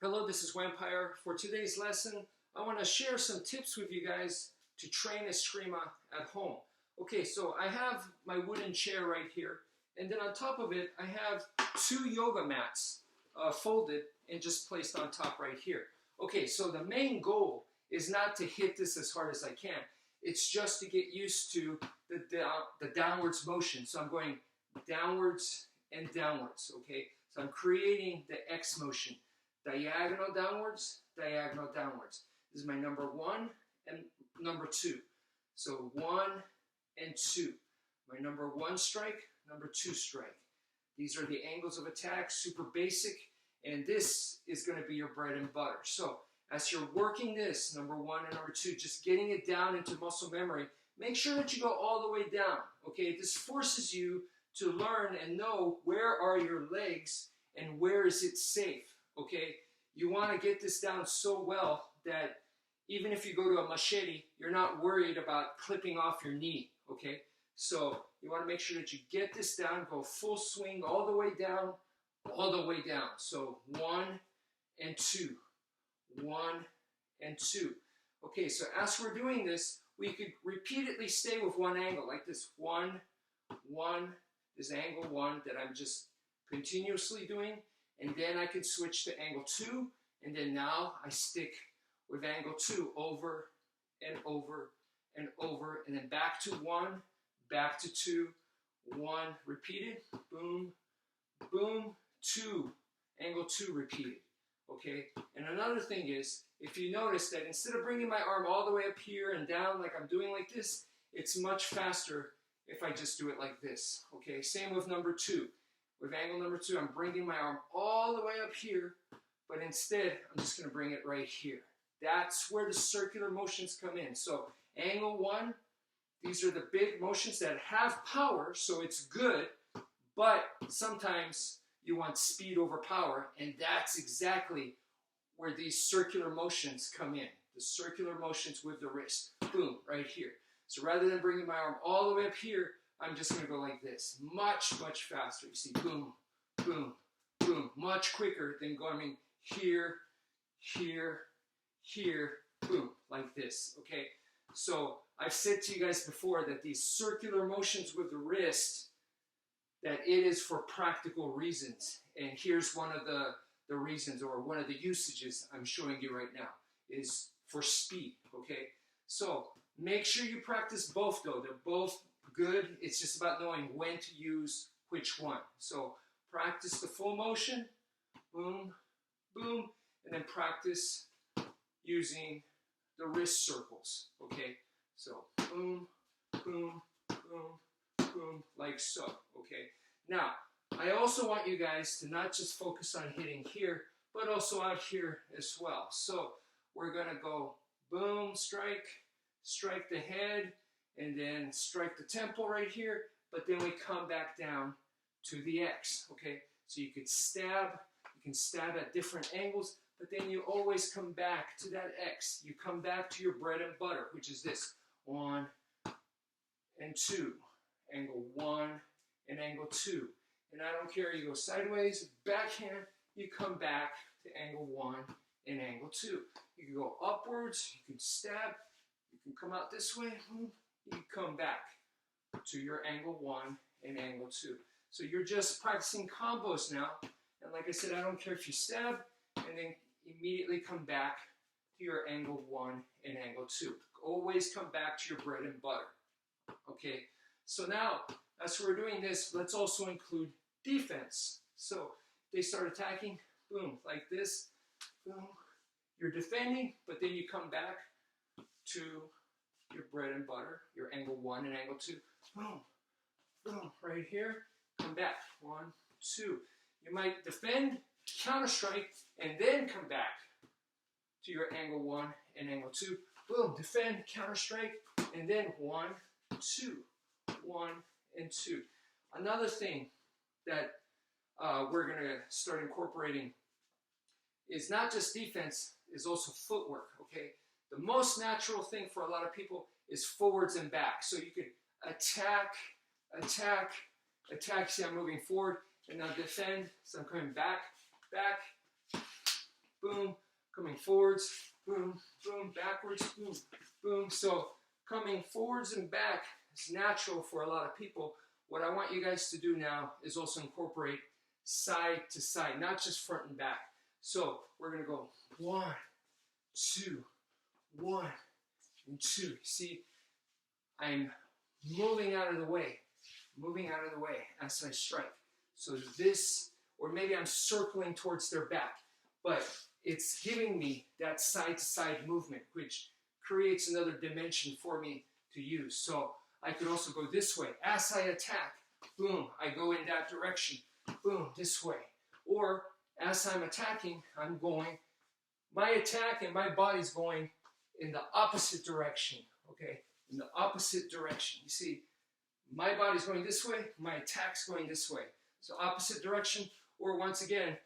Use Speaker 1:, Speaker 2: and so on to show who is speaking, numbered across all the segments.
Speaker 1: Hello, this is wmpyr. For today's lesson, I want to share some tips with you guys to train Eskrima at home. Okay, so I have my wooden chair right here, and then on top of it, I have two yoga mats folded and just placed on top right here. Okay, so the main goal is not to hit this as hard as I can. It's just to get used to the downwards motion. So I'm going downwards and downwards, okay? So I'm creating the X motion. Diagonal downwards, diagonal downwards. This is my number 1 and number 2. So 1 and 2. My number 1 strike, number 2 strike. These are the angles of attack, super basic, and this is going to be your bread and butter. So as you're working this, number 1 and number 2, just getting it down into muscle memory, make sure that you go all the way down, okay? This forces you to learn and know where are your legs and where is it safe. Okay, you want to get this down so well that even if you go to a machete, you're not worried about clipping off your knee, okay? So you want to make sure that you get this down, go full swing all the way down, all the way down. So 1 and 2, 1 and 2. Okay, so as we're doing this, we could repeatedly stay with one angle, like this 1, 1, this angle 1 that I'm just continuously doing. And then I can switch to angle 2, and then now I stick with angle 2 over and over and over, and then back to 1, back to 2, 1, repeated, boom, boom, 2, angle 2 repeated, okay? And another thing is, if you notice that instead of bringing my arm all the way up here and down like I'm doing like this, it's much faster if I just do it like this, okay? Same with number 2. With angle number 2, I'm bringing my arm all the way up here, but instead, I'm just going to bring it right here. That's where the circular motions come in. So, angle 1, these are the big motions that have power, so it's good, but sometimes you want speed over power, and that's exactly where these circular motions come in. The circular motions with the wrist. Boom, right here. So, rather than bringing my arm all the way up here, I'm just going to go like this, much, much faster. You see, boom, boom, boom, much quicker than going here, here, here, boom, like this, okay? So I've said to you guys before that these circular motions with the wrist, that it is for practical reasons. And here's one of the reasons, or one of the usages I'm showing you right now, is for speed, okay? So make sure you practice both though. They're both good. It's just about knowing when to use which one. So practice the full motion, boom, boom, and then practice using the wrist circles, okay? So boom, boom, boom, boom, like so, okay? Now, I also want you guys to not just focus on hitting here, but also out here as well. So we're gonna go boom, strike, strike the head, and then strike the temple right here, but then we come back down to the X, okay? So you can stab at different angles, but then you always come back to that X. You come back to your bread and butter, which is this, 1 and 2, angle 1 and angle 2. And I don't care, you go sideways, backhand, you come back to angle 1 and angle 2. You can go upwards, you can stab, you can come out this way, you come back to your angle 1 and angle 2. So you're just practicing combos now. And like I said, I don't care if you stab and then immediately come back to your angle 1 and angle 2. Always come back to your bread and butter. Okay, so now as we're doing this, let's also include defense. So they start attacking, boom, like this, boom. You're defending, but then you come back to your bread and butter, your angle 1 and angle 2, boom, boom, right here, come back, 1, 2. You might defend, counter strike, and then come back to your angle 1 and angle 2, boom, defend, counter strike, and then 1, 2, 1, and 2. Another thing that we're going to start incorporating is not just defense, is also footwork, okay? The most natural thing for a lot of people is forwards and back. So you can attack, attack, attack. See, I'm moving forward, and now defend. So I'm coming back, back, boom, coming forwards, boom, boom, backwards, boom, boom. So coming forwards and back is natural for a lot of people. What I want you guys to do now is also incorporate side to side, not just front and back. So we're going to go 1, 2, 1, and 2. See, I'm moving out of the way as I strike. So this, or maybe I'm circling towards their back, but it's giving me that side-to-side movement, which creates another dimension for me to use. So I could also go this way. As I attack, boom, I go in that direction, boom, this way. Or as I'm attacking, I'm going, my attack and my body's going in the opposite direction, okay? In the opposite direction. You see, my body's going this way, my attack's going this way. So opposite direction, or once again,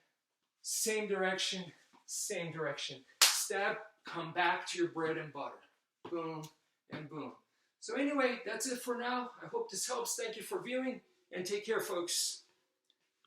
Speaker 1: same direction, stab, come back to your bread and butter. Boom and boom. So anyway, that's it for now. I hope this helps. Thank you for viewing, and take care, folks.